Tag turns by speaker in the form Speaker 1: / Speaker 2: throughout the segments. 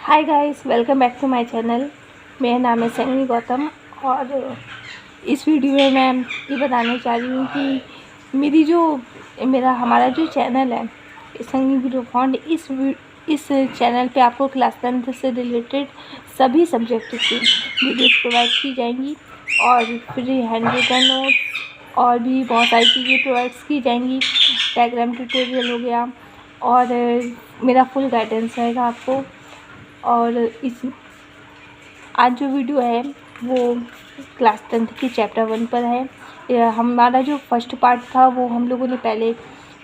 Speaker 1: Hi guys, welcome back to my channel. मेरा नाम है संगी गौतम और इस वीडियो में मैं ये बताने चाह रही हूँ कि हमारा जो चैनल है संगी वीडियो फॉन्ड, इस चैनल पे आपको क्लास 10th से रिलेटेड सभी सब्जेक्ट की वीडियोस प्रोवाइड की जाएंगी और फ्री हैंड रिटन नोट्स और भी बहुत सारी चीज़ें प्रोवाइड की जाएंगी। डायग्राम ट्यूटोरियल हो गया और मेरा फुल गाइडेंस रहेगा आपको। और इस आज जो वीडियो है वो क्लास 10th की चैप्टर 1 पर है। हमारा जो फर्स्ट पार्ट था वो हम लोगों ने पहले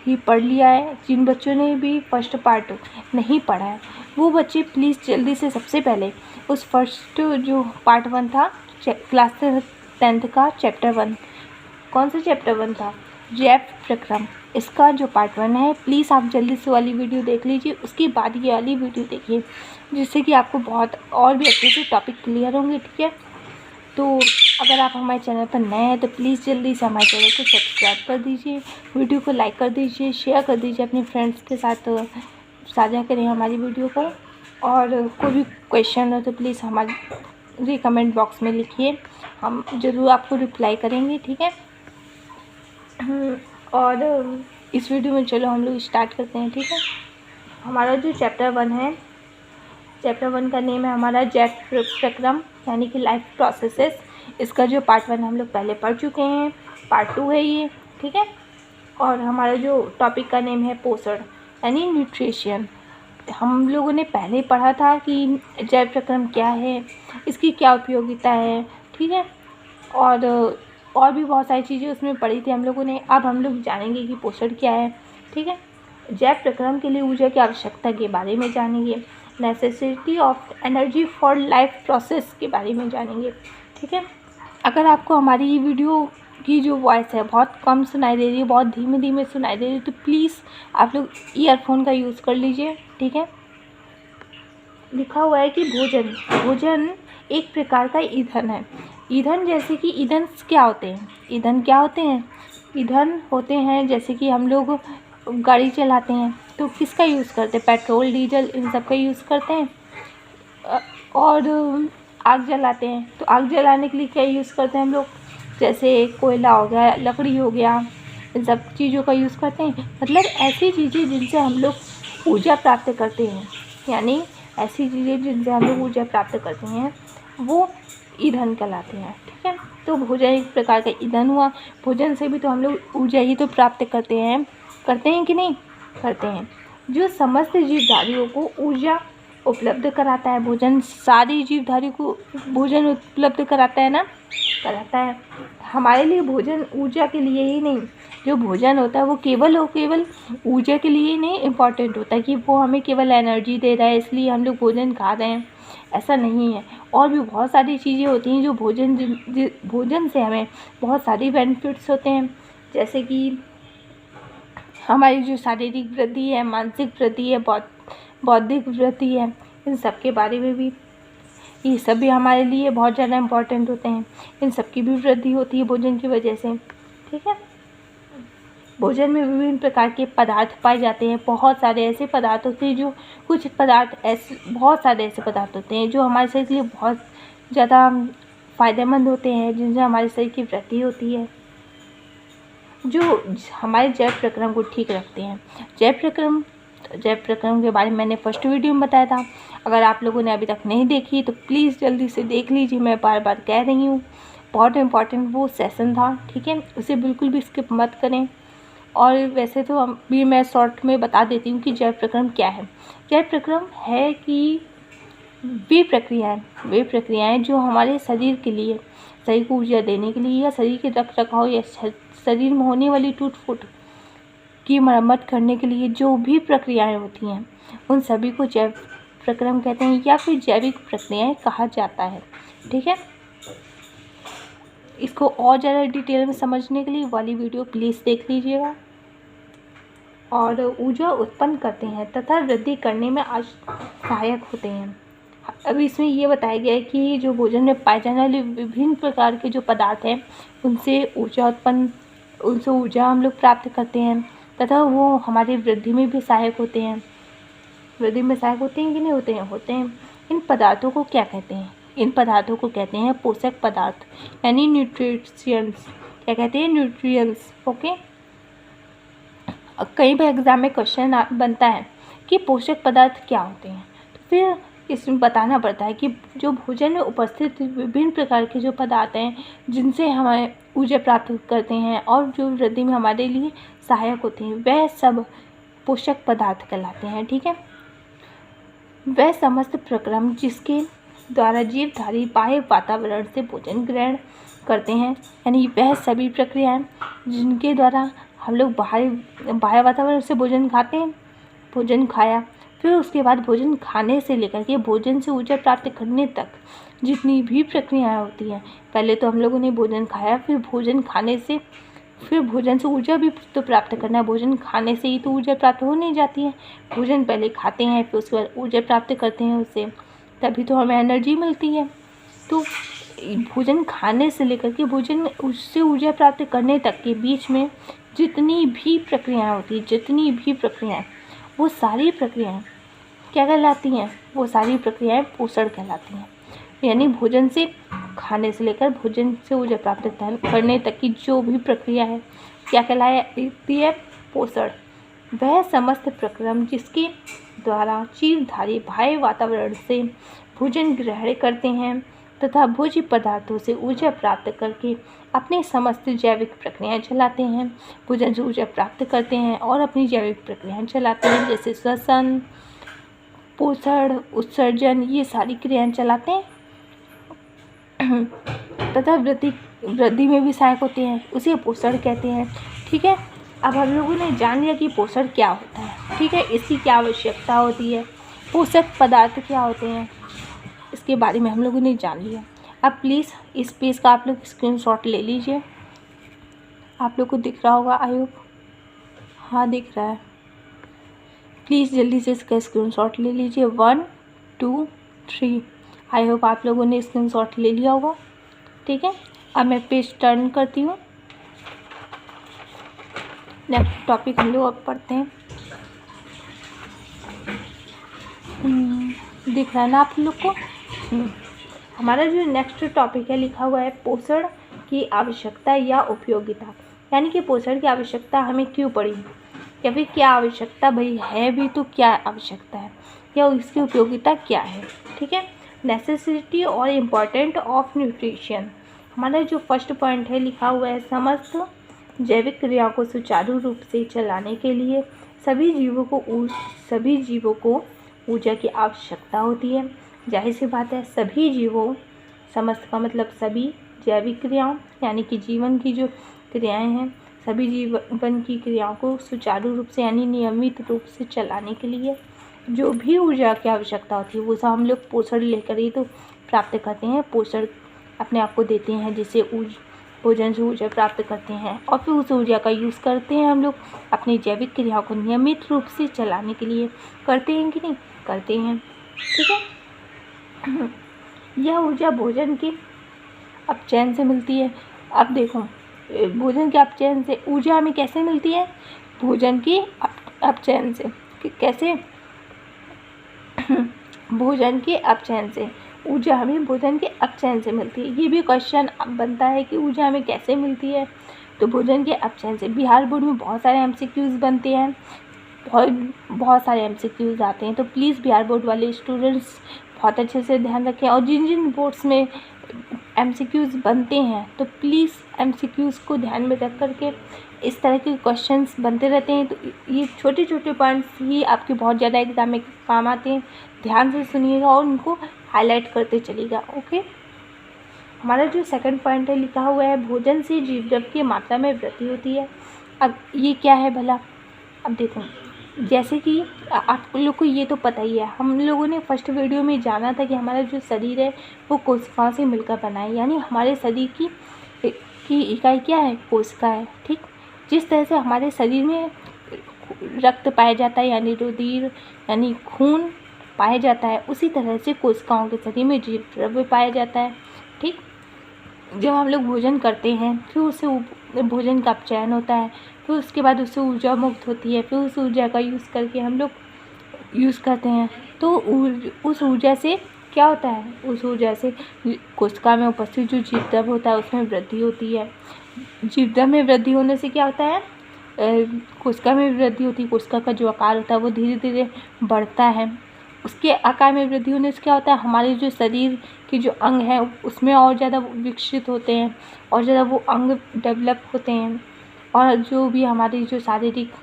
Speaker 1: ही पढ़ लिया है। जिन बच्चों ने भी फर्स्ट पार्ट नहीं पढ़ा है वो बच्चे प्लीज़ जल्दी से सबसे पहले उस फर्स्ट जो पार्ट 1 था क्लास 10th का चैप्टर 1, कौन सा चैप्टर 1 था, जैव प्रक्रम, इसका जो पार्ट 1 है प्लीज़ आप जल्दी से वाली वीडियो देख लीजिए। उसके बाद ये वाली वीडियो देखिए जिससे कि आपको बहुत और भी अच्छे से टॉपिक क्लियर होंगे। ठीक है, तो अगर आप हमारे चैनल पर नए हैं तो प्लीज़ जल्दी से हमारे चैनल को सब्सक्राइब कर दीजिए, वीडियो को लाइक कर दीजिए, शेयर कर दीजिए अपने फ्रेंड्स के साथ, साझा करें हमारी वीडियो को। और कोई भी क्वेश्चन हो तो प्लीज़ हमारे कमेंट बॉक्स में लिखिए, हम ज़रूर आपको रिप्लाई करेंगे। ठीक है, और इस वीडियो में चलो हम लोग स्टार्ट करते हैं। ठीक है, हमारा जो चैप्टर 1 है, चैप्टर 1 का नेम है हमारा जैव प्रक्रम यानी कि लाइफ प्रोसेसेस। इसका जो पार्ट 1 हम लोग पहले पढ़ चुके हैं, पार्ट 2 है ये। ठीक है, और हमारा जो टॉपिक का नेम है पोषण यानी न्यूट्रिशन। हम लोगों ने पहले पढ़ा था कि जैव प्रक्रम क्या है, इसकी क्या उपयोगिता है। ठीक है, और भी बहुत सारी चीज़ें उसमें पढ़ी थी हम लोगों ने। अब हम लोग जानेंगे कि पोषण क्या है। ठीक है, जैव प्रक्रम के लिए ऊर्जा की आवश्यकता के बारे में जानेंगे, necessity of energy for life process के बारे में जानेंगे। ठीक है, अगर आपको हमारी ये वीडियो की जो वॉइस है बहुत कम सुनाई दे रही है, बहुत धीमे धीमे सुनाई दे रही है, तो प्लीज़ आप लोग ईयरफोन का यूज़ कर लीजिए। ठीक है, लिखा हुआ है कि भोजन एक प्रकार का ईंधन है। ईंधन जैसे कि ईंधन क्या होते हैं, ईंधन होते हैं जैसे कि हम लोग गाड़ी चलाते हैं तो किसका यूज़ करते हैं, पेट्रोल डीजल इन सब का यूज़ करते हैं। और आग जलाते हैं तो आग जलाने के लिए क्या यूज़ करते हैं हम लोग, जैसे कोयला हो गया, लकड़ी हो गया, इन सब चीज़ों का यूज़ करते हैं। मतलब ऐसी चीज़ें जिनसे हम लोग ऊर्जा प्राप्त करते हैं, यानी ऐसी चीज़ें जिनसे हम लोग ऊर्जा प्राप्त करते हैं वो ईंधन कहलाते हैं। ठीक है, तो भोजन एक प्रकार का ईंधन हुआ। भोजन से भी तो हम लोग ऊर्जा ही तो प्राप्त करते हैं कि नहीं करते हैं। जो समस्त जीवधारियों को ऊर्जा उपलब्ध कराता है, भोजन सारी जीवधारियों को भोजन उपलब्ध कराता है ना, कराता है। हमारे लिए भोजन ऊर्जा के लिए ही नहीं, जो भोजन होता है वो केवल ऊर्जा के लिए ही नहीं इम्पॉर्टेंट होता है कि वो हमें केवल एनर्जी दे रहा है इसलिए हम लोग भोजन खा रहे हैं, ऐसा नहीं है। और भी बहुत सारी चीज़ें होती हैं जो भोजन से हमें बहुत सारी बेनिफिट्स होते हैं, जैसे कि हमारी जो शारीरिक वृद्धि है, मानसिक वृद्धि है, बौद्धिक वृद्धि है, इन सब के बारे में भी, ये सब भी हमारे लिए बहुत ज़्यादा इम्पॉर्टेंट होते हैं। इन सब की भी वृद्धि होती है भोजन की वजह से। ठीक है, भोजन में विभिन्न प्रकार के पदार्थ पाए जाते हैं। बहुत सारे ऐसे पदार्थ होते हैं बहुत सारे ऐसे पदार्थ होते हैं जो हमारे शरीर के लिए बहुत ज़्यादा फ़ायदेमंद होते हैं, जिनसे हमारे शरीर की वृद्धि होती है, जो हमारे जैव प्रक्रम को ठीक रखते हैं। जैव प्रक्रम के बारे में मैंने फर्स्ट वीडियो में बताया था। अगर आप लोगों ने अभी तक नहीं देखी तो प्लीज़ जल्दी से देख लीजिए, मैं बार बार कह रही हूँ, बहुत इम्पॉर्टेंट वो सेशन था। ठीक है, उसे बिल्कुल भी स्किप मत करें। और वैसे तो मैं शॉर्ट में बता देती हूँ कि जैव प्रक्रम क्या है। जैव प्रक्रम है कि वे प्रक्रियाएं जो हमारे शरीर को ऊर्जा देने के लिए या शरीर के रख रखाव या शरीर में होने वाली टूट फूट की मरम्मत करने के लिए जो भी प्रक्रियाएं होती हैं उन सभी को जैव प्रक्रम कहते हैं या फिर जैविक प्रक्रियाएं कहा जाता है। ठीक है, इसको और ज़्यादा डिटेल में समझने के लिए वाली वीडियो प्लीज़ देख लीजिएगा। और ऊर्जा उत्पन्न करते हैं तथा वृद्धि करने में सहायक होते हैं। अब इसमें ये बताया गया है कि जो भोजन में पाए जाने वाले विभिन्न प्रकार के जो पदार्थ हैं उनसे ऊर्जा हम लोग प्राप्त करते हैं तथा वो हमारी वृद्धि में भी सहायक होते हैं। वृद्धि में सहायक होते हैं कि नहीं होते हैं? इन पदार्थों को क्या कहते हैं? इन पदार्थों को कहते हैं पोषक पदार्थ, यानी न्यूट्रिशंस। क्या कहते हैं? न्यूट्रिएंट्स। ओके। कई बार एग्जाम में क्वेश्चन बनता है कि पोषक पदार्थ क्या होते हैं, तो फिर इसमें बताना पड़ता है कि जो भोजन में उपस्थित विभिन्न प्रकार के जो पदार्थ हैं जिनसे हमें ऊर्जा प्राप्त करते हैं और जो वृद्धि में हमारे लिए सहायक होते हैं, वह सब पोषक पदार्थ कहलाते हैं। ठीक है। वह समस्त प्रक्रम जिसके द्वारा जीवधारी बाह्य वातावरण से भोजन ग्रहण करते हैं, यानी वह सभी प्रक्रियाएं जिनके द्वारा हम लोग बाह्य वातावरण से भोजन खाते हैं, भोजन खाया, फिर उसके बाद भोजन खाने से लेकर के भोजन से ऊर्जा प्राप्त करने तक जितनी भी प्रक्रियाएं होती हैं, पहले तो हम लोगों ने भोजन खाया, फिर भोजन खाने से, फिर भोजन से ऊर्जा भी तो प्राप्त करना है। भोजन खाने से ही तो ऊर्जा प्राप्त हो नहीं जाती है। भोजन पहले खाते हैं, फिर उसके बाद ऊर्जा प्राप्त करते हैं उससे, तभी तो हमें एनर्जी मिलती है। तो भोजन खाने से लेकर के भोजन उससे ऊर्जा प्राप्त करने तक के बीच में जितनी भी प्रक्रियाएं होती हैं, जितनी भी प्रक्रियाएं, वो सारी प्रक्रियाएं क्या कहलाती हैं? वो सारी प्रक्रियाएं पोषण कहलाती हैं। यानी भोजन से खाने से लेकर भोजन से ऊर्जा प्राप्त करने तक की जो भी प्रक्रिया है क्या कहलाती है? पोषण। वह समस्त प्रक्रम जिसके द्वारा जीवधारी बाह्य वातावरण से भोजन ग्रहण करते हैं तथा भोज्य पदार्थों से ऊर्जा प्राप्त करके अपनी समस्त जैविक प्रक्रियाएं चलाते हैं। भोजन से ऊर्जा प्राप्त करते हैं और अपनी जैविक प्रक्रियाएं चलाते हैं, जैसे श्वसन, पोषण, उत्सर्जन, ये सारी क्रियाएं चलाते हैं तथा वृद्धि में भी सहायक होते हैं, उसे पोषण कहते हैं। ठीक है। अब हम लोगों ने जान लिया कि पोषण क्या होता है। ठीक है। इसकी क्या आवश्यकता होती है, पोषक पदार्थ क्या होते हैं, इसके बारे में हम लोगों ने जान लिया। अब प्लीज़ इस पेज का आप लोग स्क्रीनशॉट ले लीजिए। आप लोग को दिख रहा होगा, आई होप। हाँ, दिख रहा है। प्लीज़ जल्दी से इसका स्क्रीनशॉट ले लीजिए। 1 2 3। आई होप आप लोगों ने स्क्रीनशॉट ले लिया होगा। ठीक है। अब मैं पेज टर्न करती हूँ। नेक्स्ट टॉपिक हम लोग अब पढ़ते हैं। दिख रहा है ना आप लोग को? हमारा जो नेक्स्ट टॉपिक है लिखा हुआ है पोषण की आवश्यकता या उपयोगिता, यानी कि पोषण की आवश्यकता हमें क्यों पड़ी, या फिर क्या आवश्यकता भाई है भी तो क्या आवश्यकता है, या इसकी उपयोगिता क्या है। ठीक है। नेसेसिटी और इम्पॉर्टेंट ऑफ न्यूट्रिशन। हमारा जो फर्स्ट पॉइंट है लिखा हुआ है समस्त जैविक क्रियाओं को सुचारू रूप से चलाने के लिए सभी जीवों को ऊर्जा की आवश्यकता होती है। जाहिर सी बात है, सभी जीवों, समस्त का मतलब सभी जैविक क्रियाओं, यानी कि जीवन की जो क्रियाएं हैं, सभी जीवन की क्रियाओं को सुचारू रूप से यानी नियमित रूप से चलाने के लिए जो भी ऊर्जा की आवश्यकता होती है वो सब हम लोग पोषण लेकर ही तो प्राप्त करते हैं। पोषण अपने आप को देते हैं, जिससे भोजन से ऊर्जा प्राप्त करते हैं और फिर उस ऊर्जा का यूज़ करते हैं हम लोग अपनी जैविक क्रियाओं को नियमित रूप से चलाने के लिए। करते हैं कि नहीं? करते हैं। ठीक है। यह ऊर्जा भोजन के अपचयन से मिलती है। अब देखो, भोजन के अपचयन से ऊर्जा हमें कैसे मिलती है? भोजन के अपचयन से। कैसे? भोजन के अपचयन से ऊर्जा हमें भोजन के अपचयन से मिलती है। ये भी क्वेश्चन बनता है कि ऊर्जा हमें कैसे मिलती है, तो भोजन के अपचयन से। बिहार बोर्ड में बहुत सारे MCQs बनते हैं, बहुत सारे MCQs आते हैं, तो प्लीज़ बिहार बोर्ड वाले स्टूडेंट्स बहुत अच्छे से ध्यान रखें। और जिन जिन बोर्ड्स में MCQs बनते हैं तो प्लीज़ MCQs को ध्यान में रख करके इस तरह के क्वेश्चंस बनते रहते हैं, तो ये छोटे छोटे पॉइंट्स ही आपके बहुत ज़्यादा एग्जाम में काम आते हैं। ध्यान से सुनिएगा और उनको हाईलाइट करते चलिएगा। ओके। हमारा जो सेकंड पॉइंट है लिखा हुआ है भोजन से जीवद्रव्य की मात्रा में वृद्धि होती है। अब ये क्या है भला? अब देखो, जैसे कि आप लोग को ये तो पता ही है, हम लोगों ने फर्स्ट वीडियो में जाना था कि हमारा जो शरीर है वो कोशिकाओं से मिलकर बना है, यानी हमारे शरीर की इकाई क्या है? कोशिका है। ठीक। जिस तरह से हमारे शरीर में रक्त पाया जाता है, यानी रुधिर यानी खून पाया जाता है, उसी तरह से कोशिकाओं के शरीर में जीवद्रव्य पाया जाता है। ठीक। जब हम लोग भोजन करते हैं फिर उससे भोजन का अपचयन होता है, फिर उसके बाद उससे ऊर्जा मुक्त होती है, फिर उस ऊर्जा का यूज़ करके हम लोग यूज़ करते हैं, तो उस ऊर्जा से क्या होता है, उस ऊर्जा से कोशिका में उपस्थित जो जीवद्रव्य होता है उसमें वृद्धि होती है। जीवद्रव्य में वृद्धि होने से क्या होता है, कोशिका में वृद्धि होती है। कोशिका का जो आकार होता है वो धीरे धीरे बढ़ता है। उसके आकार में वृद्धि होने से क्या होता है, हमारे जो शरीर के जो अंग हैं उसमें और ज़्यादा विकसित होते हैं, और ज़्यादा वो अंग डेवलप होते हैं, और जो भी हमारी जो शारीरिक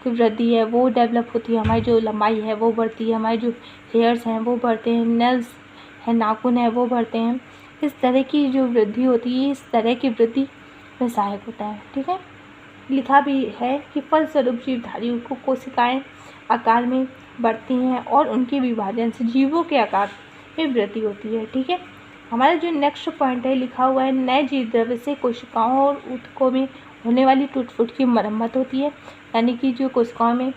Speaker 1: वृद्धि है वो डेवलप होती है। हमारी जो लंबाई है वो बढ़ती है, हमारे जो हेयर्स हैं वो बढ़ते हैं, नेल्स है, नाखून है वो बढ़ते हैं। इस तरह की जो वृद्धि होती है, इस तरह की वृद्धि में सहायक होता है। ठीक है, लिखा भी है कि फलस्वरूप जीवधारियों को कोशिकाएं आकार में बढ़ती हैं और उनके विभाजन से जीवों के आकार में वृद्धि होती है। ठीक है, हमारा जो नेक्स्ट पॉइंट है लिखा हुआ है, नए जीवद्रव्य से कोशिकाओं और ऊतकों में होने वाली टूट फूट की मरम्मत होती है। यानी कि जो कोशिकाओं में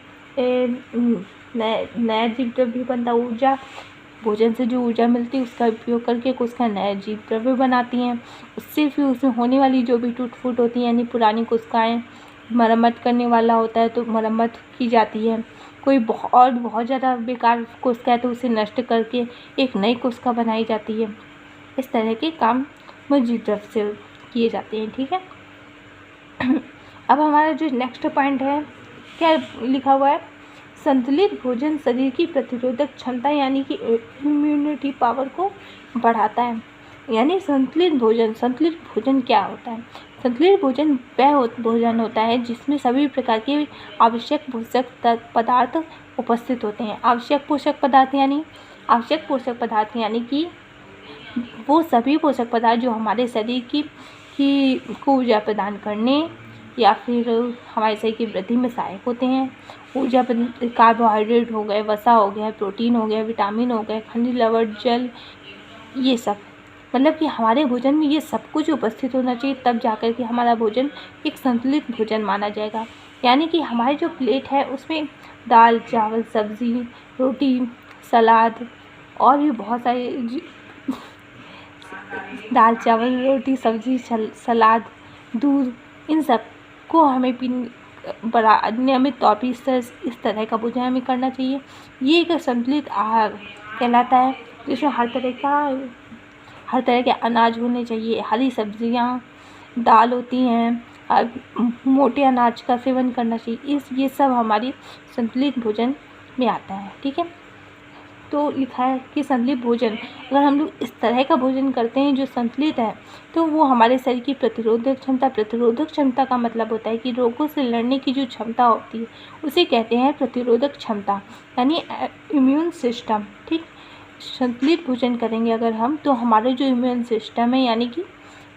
Speaker 1: नया जीवद्रव्य बनता, ऊर्जा भोजन से जो ऊर्जा मिलती है उसका उपयोग करके कोशिका नए जीवद्रव्य बनाती हैं। उससे फिर उसमें होने वाली जो भी टूट फूट होती है, यानी पुरानी कोशिकाएं, मरम्मत करने वाला होता है तो मरम्मत की जाती है। कोई बहुत ज़्यादा बेकार कोशिका है तो उसे नष्ट करके एक नई कोशिका बनाई जाती है। इस तरह के काम जीवद्रव्य से किए जाते हैं। ठीक है, अब हमारा जो नेक्स्ट पॉइंट है क्या लिखा हुआ है, संतुलित भोजन शरीर की प्रतिरोधक क्षमता यानी कि इम्यूनिटी पावर को बढ़ाता है। यानी संतुलित भोजन क्या होता है, संतुलित भोजन वह भोजन होता है जिसमें सभी प्रकार के आवश्यक पोषक पदार्थ उपस्थित होते हैं। आवश्यक पोषक पदार्थ यानी कि वो सभी पोषक पदार्थ जो हमारे शरीर की को ऊर्जा प्रदान करने या फिर हमारे शरीर की वृद्धि में सहायक होते हैं। ऊर्जा कार्बोहाइड्रेट हो गए, वसा हो गया, प्रोटीन हो गया, विटामिन हो गए, खनिज लवण, जल, ये सब, मतलब कि हमारे भोजन में ये सब कुछ उपस्थित होना चाहिए, तब जाकर के हमारा भोजन एक संतुलित भोजन माना जाएगा। यानी कि हमारी जो प्लेट है उसमें दाल, चावल, सब्ज़ी, रोटी, सलाद और भी बहुत सारी दाल, चावल, रोटी, सब्ज़ी, सलाद, दूध, इन सब को हमें बड़ा नियमित तौर पर इस तरह का भोजन हमें करना चाहिए। ये एक संतुलित आहार कहलाता है, जिसमें हर तरह के अनाज होने चाहिए, हरी सब्जियां, दाल होती हैं, मोटे अनाज का सेवन करना चाहिए। ये सब हमारी संतुलित भोजन में आता है। ठीक है, तो लिखा है कि संतुलित भोजन, अगर हम लोग इस तरह का भोजन करते हैं जो संतुलित है तो वो हमारे शरीर की प्रतिरोधक क्षमता का मतलब होता है कि रोगों से लड़ने की जो क्षमता होती है उसे कहते हैं प्रतिरोधक क्षमता, यानी इम्यून सिस्टम। ठीक, संतुलित भोजन करेंगे अगर हम तो हमारे जो इम्यून सिस्टम है यानी कि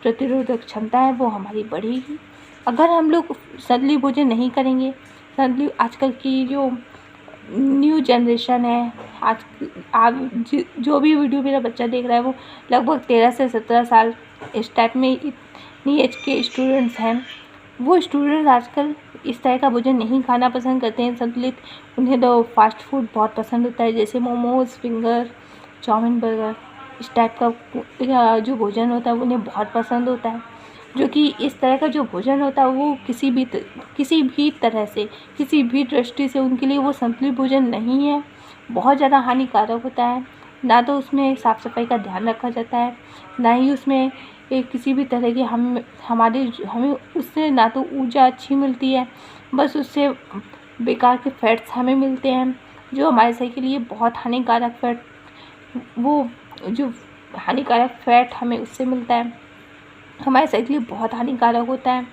Speaker 1: प्रतिरोधक क्षमता है वो हमारी बढ़ेगी। अगर हम लोग संतुलित भोजन नहीं करेंगे, आजकल की जो न्यू जनरेशन है, जो भी वीडियो मेरा बच्चा देख रहा है वो लगभग 13 से 17 साल इस टाइप में इतनी एज के स्टूडेंट्स हैं, वो स्टूडेंट्स आजकल इस तरह का भोजन नहीं खाना पसंद करते हैं संतुलित। उन्हें तो फास्ट फूड बहुत पसंद होता है, जैसे मोमोज़, फिंगर, चाउमीन, बर्गर, इस टाइप का जो भोजन होता है उन्हें बहुत पसंद होता है। जो कि इस तरह का जो भोजन होता है वो किसी भी तरह से, किसी भी दृष्टि से उनके लिए वो संतुलित भोजन नहीं है, बहुत ज़्यादा हानिकारक होता है। ना तो उसमें साफ़ सफाई का ध्यान रखा जाता है, ना ही उसमें किसी भी तरह की हमें उससे ना तो ऊर्जा अच्छी मिलती है, बस उससे बेकार के फैट्स हमें मिलते हैं जो हमारे शरीर के लिए बहुत हानिकारक फैट हमें उससे मिलता है, हमारे शरीर के लिए बहुत हानिकारक होता है।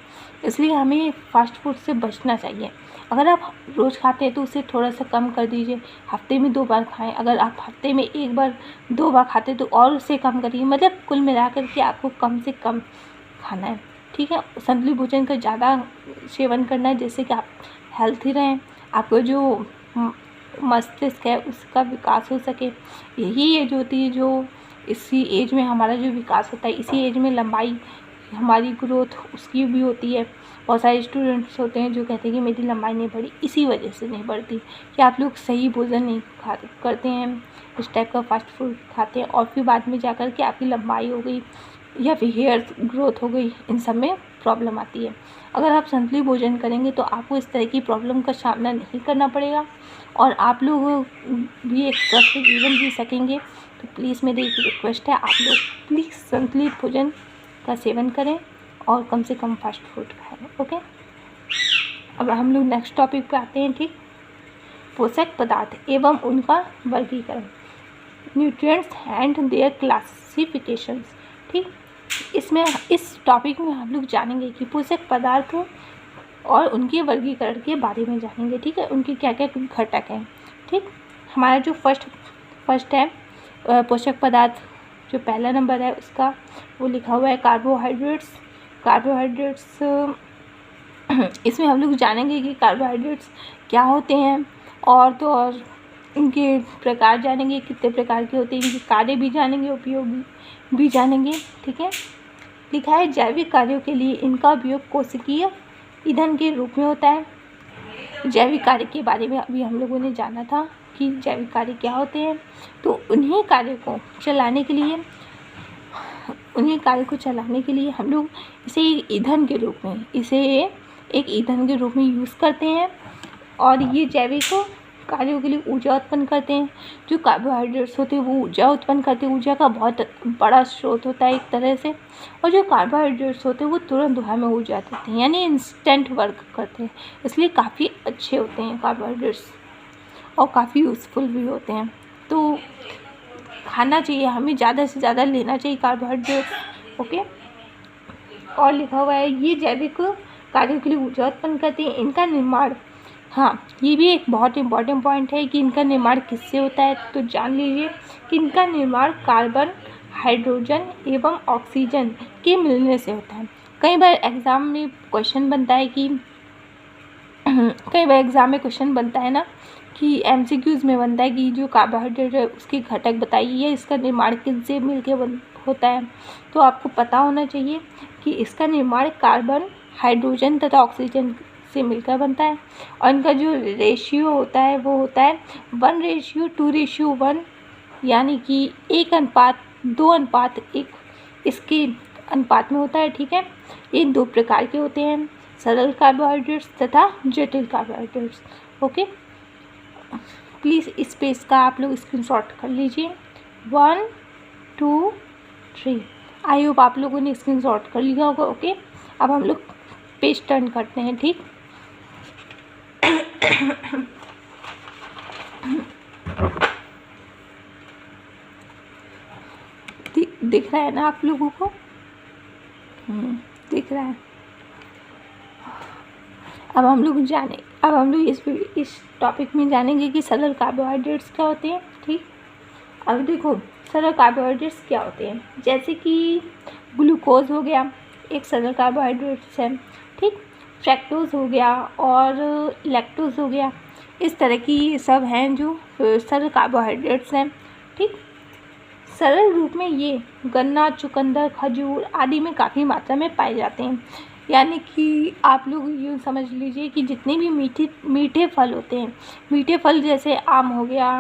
Speaker 1: इसलिए हमें फास्ट फूड से बचना चाहिए। अगर आप रोज़ खाते हैं तो उसे थोड़ा सा कम कर दीजिए, हफ्ते में 2 बार खाएं। अगर आप हफ्ते में 1 बार 2 बार खाते हैं तो और उसे कम करिए, मतलब कुल मिलाकर के आपको कम से कम खाना है। ठीक है, संतुलित भोजन का ज़्यादा सेवन करना है जिससे कि आप हेल्थी रहें, आपको जो मस्तिष्क है उसका विकास हो सके। यही एज होती है जो इसी एज में हमारा जो विकास होता है, इसी एज में लंबाई हमारी ग्रोथ उसकी भी होती है। बहुत सारे स्टूडेंट्स होते हैं जो कहते हैं कि मेरी लंबाई नहीं बढ़ी, इसी वजह से नहीं बढ़ती कि आप लोग सही भोजन नहीं करते हैं, इस टाइप का फास्ट फूड खाते हैं और फिर बाद में जाकर के आपकी लंबाई हो गई या फिर हेयर ग्रोथ हो गई, इन सब में प्रॉब्लम आती है। अगर आप संतुलित भोजन करेंगे तो आपको इस तरह की प्रॉब्लम का सामना नहीं करना पड़ेगा और आप लोग भी एक स्वस्थ जीवन जी सकेंगे। तो प्लीज़ मेरी एक रिक्वेस्ट है, आप लोग प्लीज़ संतुलित भोजन का सेवन करें और कम से कम फास्ट फूड खाएं। ओके, अब हम लोग नेक्स्ट टॉपिक पे आते हैं। ठीक, पोषक पदार्थ एवं उनका वर्गीकरण, न्यूट्रिएंट्स एंड देयर क्लासिफिकेशंस। ठीक, इसमें इस टॉपिक में हम लोग जानेंगे कि पोषक पदार्थ और उनके वर्गीकरण के बारे में जानेंगे। ठीक है, उनके क्या क्या घटक हैं। ठीक, हमारा जो फर्स्ट है पोषक पदार्थ, जो पहला नंबर है उसका वो लिखा हुआ है कार्बोहाइड्रेट्स। इसमें हम लोग जानेंगे कि कार्बोहाइड्रेट्स क्या होते हैं और तो और इनके प्रकार जानेंगे, कितने प्रकार के होते हैं, इनके कार्य भी जानेंगे, उपयोग भी जानेंगे। ठीक है, लिखा है जैविक कार्यों के लिए इनका उपयोग कोशिकीय ईंधन के रूप में होता है। जैविक कार्य के बारे में अभी हम लोगों ने जाना था कि जैविक कार्य क्या होते हैं। तो उन्हीं कार्यों को चलाने के लिए हम लोग इसे एक ईंधन के रूप में यूज़ करते हैं और ये जैविक कार्यों के लिए ऊर्जा उत्पन्न करते हैं। जो कार्बोहाइड्रेट्स होते हैं वो ऊर्जा उत्पन्न करते हैं, ऊर्जा का बहुत बड़ा स्रोत होता है एक तरह से। और जो कार्बोहाइड्रेट्स होते हैं वो तुरंत में ऊर्जा देते हैं, यानी इंस्टेंट वर्क करते हैं, इसलिए काफ़ी अच्छे होते हैं कार्बोहाइड्रेट्स और काफ़ी यूज़फुल भी होते हैं। तो खाना चाहिए, हमें ज़्यादा से ज़्यादा लेना चाहिए कार्बोहाइड्रेट्स। ओके, और लिखा हुआ है ये जैविक कार्यों के लिए ऊर्जा उत्पन्न करते हैं। इनका निर्माण, हाँ ये भी एक बहुत इम्पॉर्टेंट पॉइंट है कि इनका निर्माण किससे होता है। तो जान लीजिए कि इनका निर्माण कार्बन, हाइड्रोजन एवं ऑक्सीजन के मिलने से होता है। कई बार एग्ज़ाम में क्वेश्चन बनता है ना कि MCQs में बनता है कि जो कार्बोहाइड्रेट है उसके घटक बताइए, इसका निर्माण किससे मिलकर होता है। तो आपको पता होना चाहिए कि इसका निर्माण कार्बन, हाइड्रोजन तथा ऑक्सीजन से मिलकर बनता है और इनका जो रेशियो होता है वो होता है 1:2:1, यानी कि 1:2:1 इसके अनुपात में होता है। ठीक है, ये दो प्रकार के होते हैं, सरल कार्बोहाइड्रेट्स तथा जटिल कार्बोहाइड्रेट्स। ओके, प्लीज़ इस पेज का आप लोग स्क्रीनशॉट कर लीजिए। 1 2 3, आई होप आप लोगों ने स्क्रीनशॉट कर लिया होगा। ओके, अब हम लोग पेज टर्न करते हैं। ठीक, दिख रहा है ना आप लोगों को? दिख रहा है। अब हम लोग इस टॉपिक में जानेंगे कि सरल कार्बोहाइड्रेट्स क्या होते हैं। ठीक, अब देखो सरल कार्बोहाइड्रेट्स क्या होते हैं, जैसे कि ग्लूकोज हो गया, एक सरल कार्बोहाइड्रेट्स है। ठीक, फ्रैक्टोज हो गया और लैक्टोज हो गया, इस तरह की सब हैं जो सरल कार्बोहाइड्रेट्स हैं। ठीक, सरल रूप में ये गन्ना, चुकंदर, खजूर आदि में काफ़ी मात्रा में पाए जाते हैं। यानी कि आप लोग यूँ समझ लीजिए कि जितने भी मीठे फल होते हैं, मीठे फल जैसे आम हो गया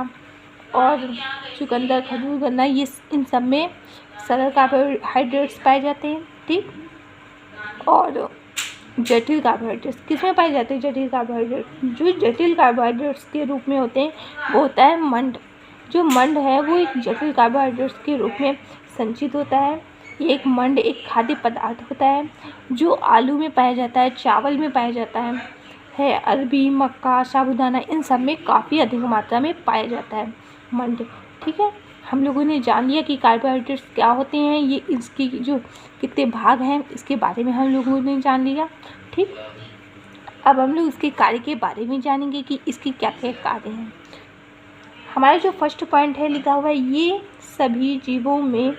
Speaker 1: और चुकंदर, खजूर, गन्ना, ये इन सब में सरल कार्बोहाइड्रेट्स पाए जाते हैं। ठीक, और जटिल कार्बोहाइड्रेट्स किस में पाए जाते हैं? जटिल कार्बोहाइड्रेट्स, जो जटिल कार्बोहाइड्रेट्स के रूप में होते हैं वो होता है मंड। जो मंड है वो एक जटिल कार्बोहाइड्रेट्स के रूप में संचित होता है। ये एक मंड एक खाद्य पदार्थ होता है जो आलू में पाया जाता है, चावल में पाया जाता है अरबी, मक्का, साबूदाना, इन सब में काफ़ी अधिक मात्रा में पाया जाता है मंड। ठीक है, हम लोगों ने जान लिया कि कार्बोहाइड्रेट्स क्या होते हैं, ये इसकी जो कितने भाग हैं इसके बारे में हम लोगों ने जान लिया। ठीक, अब हम लोग इसके कार्य के बारे में जानेंगे कि इसके क्या क्या कार्य हैं। हमारा जो फर्स्ट पॉइंट है लिखा हुआ है, ये सभी जीवों में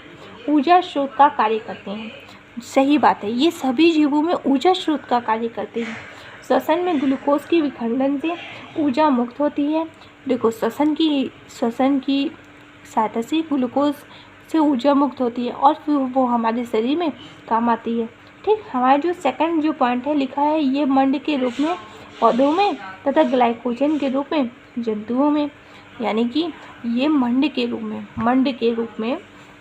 Speaker 1: ऊर्जा स्रोत का कार्य करते हैं। सही बात है, ये सभी जीवों में ऊर्जा स्रोत का कार्य करते हैं। श्वसन में ग्लूकोज के विखंडन से ऊर्जा मुक्त होती है। देखो श्वसन की सहायता से ग्लूकोज से ऊर्जा मुक्त होती है और फिर वो हमारे शरीर में काम आती है। ठीक, हमारा जो सेकंड जो पॉइंट है लिखा है, ये मंड के रूप में पौधों में तथा ग्लाइकोजन के रूप में जंतुओं में, यानी कि ये मंड के रूप में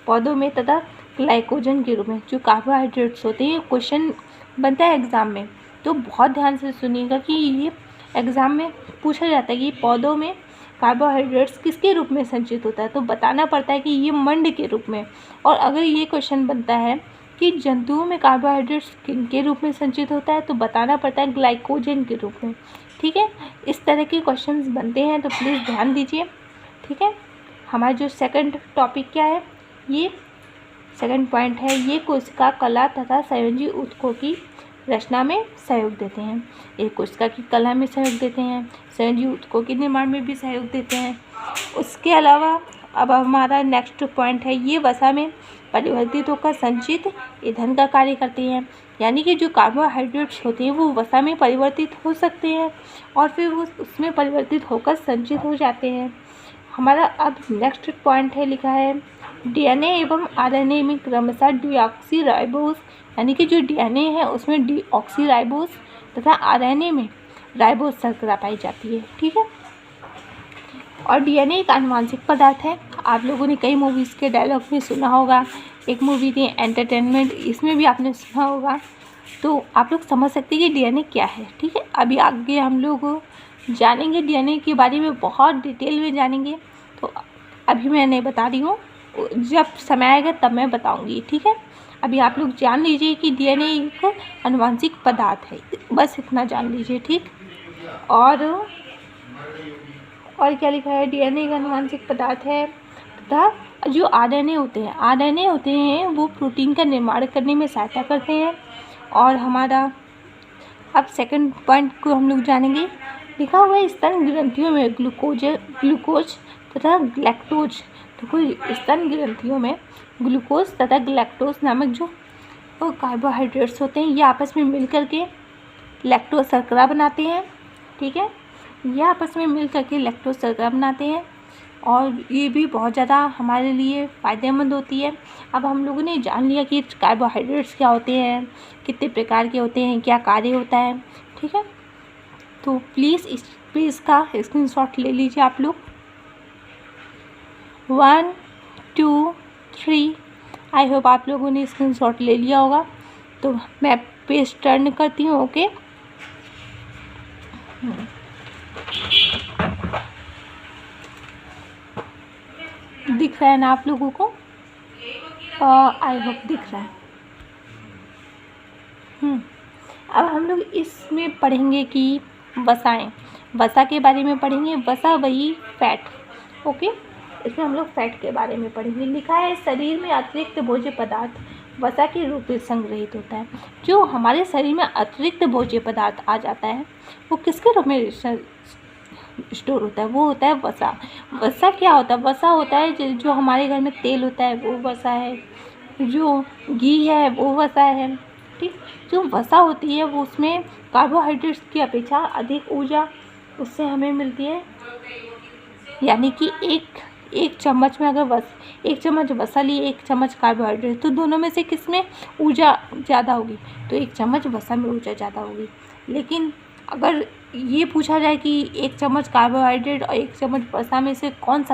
Speaker 1: पौधों में तथा ग्लाइकोजन के रूप में जो कार्बोहाइड्रेट्स होते हैं। क्वेश्चन बनता है एग्ज़ाम में, तो बहुत ध्यान से सुनिएगा कि ये एग्ज़ाम में पूछा जाता है कि पौधों में कार्बोहाइड्रेट्स किसके रूप में संचित होता है, तो बताना पड़ता है कि ये मंड के रूप में। और अगर ये क्वेश्चन बनता है कि जंतुओं में कार्बोहाइड्रेट्स किनके रूप में संचित होता है, तो बताना पड़ता है ग्लाइकोजन के रूप में। ठीक है, इस तरह के क्वेश्चंस बनते हैं, तो प्लीज़ ध्यान दीजिए। ठीक है, हमारा जो सेकंड टॉपिक क्या है, ये सेकंड पॉइंट है, ये कोशिका कला तथा संयोजी ऊतकों की रचना में सहयोग देते हैं। एक कोशिका की कला में सहयोग देते हैं, संयोजी ऊतकों के निर्माण में भी सहयोग देते हैं। उसके अलावा अब हमारा नेक्स्ट पॉइंट है, ये वसा में परिवर्तित होकर संचित ईंधन का कार्य करते हैं। यानी कि जो कार्बोहाइड्रेट्स होते हैं वो वसा में परिवर्तित हो सकते हैं और फिर वो उसमें परिवर्तित होकर संचित हो जाते हैं। हमारा अब नेक्स्ट पॉइंट है, लिखा है डीएनए एवं आरएनए में क्रमशः डीऑक्सीराइबोस, यानी कि जो डीएनए है उसमें डीऑक्सीराइबोस तथा आरएनए में राइबोस शर्करा पाई जाती है। ठीक है, और डीएनए एक आनुवांशिक पदार्थ है। आप लोगों ने कई मूवीज़ के डायलॉग में सुना होगा, एक मूवी थी एंटरटेनमेंट, इसमें भी आपने सुना होगा, तो आप लोग समझ सकते हैं कि डीएनए क्या है। ठीक है, अभी आगे हम लोग जानेंगे डीएनए के बारे में, बहुत डिटेल में जानेंगे, तो अभी मैं नहीं बता रही हूँ, जब समय आएगा तब मैं बताऊँगी। ठीक है, अभी आप लोग जान लीजिए कि डीएनए एक आनुवांशिक पदार्थ है, बस इतना जान लीजिए। ठीक, और क्या लिखा है, डीएनए एक आनुवांशिक पदार्थ है तथा जो आरएनए होते हैं वो प्रोटीन का निर्माण करने में सहायता करते हैं। और हमारा अब सेकंड पॉइंट को हम लोग जानेंगे, लिखा हुआ है स्तन ग्रंथियों में ग्लूकोज तथा लैक्टोज, तो कोई स्तन ग्रंथियों में ग्लूकोज तथा लैक्टोज नामक जो कार्बोहाइड्रेट्स होते हैं ये आपस में मिल करके लैक्टोज शर्करा बनाते हैं। ठीक है, ये आपस में मिल करके लैक्टोज शर्करा बनाते हैं और ये भी बहुत ज़्यादा हमारे लिए फ़ायदेमंद होती है। अब हम लोगों ने जान लिया कि कार्बोहाइड्रेट्स क्या होते हैं, कितने प्रकार के होते हैं, क्या कार्य होता है। ठीक है, तो प्लीज़ इस पे इसका स्क्रीनशॉट ले लीजिए आप लोग। 1 2 3, आई होप आप लोगों ने स्क्रीनशॉट ले लिया होगा। तो मैं पेज टर्न करती हूँ। ओके, दिख रहा है ना आप लोगों को? आई होप दिख रहा है। अब हम लोग इसमें पढ़ेंगे कि वसा के बारे में पढ़ेंगे। वसा वही फैट। ओके, इसमें हम लोग फैट के बारे में पढ़ेंगे। लिखा है शरीर में अतिरिक्त भोज्य पदार्थ वसा के रूप में संग्रहित होता है। जो हमारे शरीर में अतिरिक्त भोज्य पदार्थ आ जाता है वो किसके रूप में स्टोर होता है? वो होता है वसा। वसा क्या होता है? वसा होता है जो हमारे घर में तेल होता है वो वसा है, जो घी है वो वसा है। ठीक, जो वसा होती है वो उसमें कार्बोहाइड्रेट्स की अपेक्षा अधिक ऊर्जा उससे हमें मिलती है। यानी कि एक चम्मच में अगर एक चम्मच वसा ली, एक चम्मच कार्बोहाइड्रेट, तो दोनों में से किस में ऊर्जा ज़्यादा होगी? तो एक चम्मच वसा में ऊर्जा ज़्यादा होगी। लेकिन अगर ये पूछा जाए कि एक चम्मच कार्बोहाइड्रेट और एक चम्मच वसा में से कौन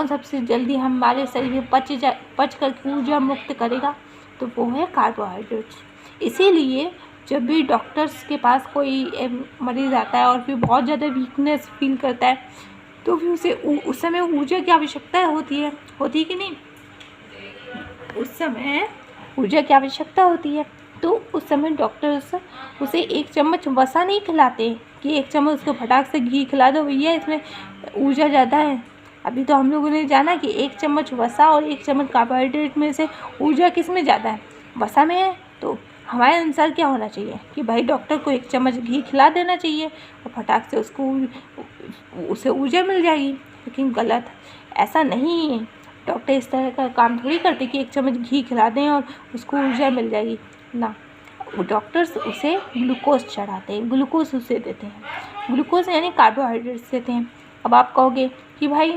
Speaker 1: सबसे जल्दी हमारे शरीर में पच कर ऊर्जा मुक्त करेगा, तो वो है कार्बोहाइड्रेट्स। इसीलिए जब भी डॉक्टर्स के पास कोई मरीज़ आता है और फिर बहुत ज़्यादा वीकनेस फील करता है तो फिर उस समय ऊर्जा की आवश्यकता होती है कि नहीं? उस समय ऊर्जा की आवश्यकता होती है, तो उस समय डॉक्टर्स उसे एक चम्मच वसा नहीं खिलाते कि एक चम्मच उसको फटाक से घी खिला दो, भैया इसमें ऊर्जा ज़्यादा है। अभी तो हम लोगों ने जाना कि एक चम्मच वसा और एक चम्मच कार्बोहाइड्रेट में से ऊर्जा किस में ज़्यादा है? वसा में है। तो हमारे अनुसार क्या होना चाहिए कि भाई डॉक्टर को एक चम्मच घी खिला देना चाहिए और फटाक से उसे ऊर्जा मिल जाएगी। लेकिन गलत, ऐसा नहीं है। डॉक्टर इस तरह का काम थोड़ी करते कि एक चम्मच घी खिला दें और उसको ऊर्जा मिल जाएगी ना। डॉक्टर्स उसे ग्लूकोज चढ़ाते हैं, ग्लूकोज उसे देते हैं। ग्लूकोज यानी कार्बोहाइड्रेट्स देते हैं। अब आप कहोगे कि भाई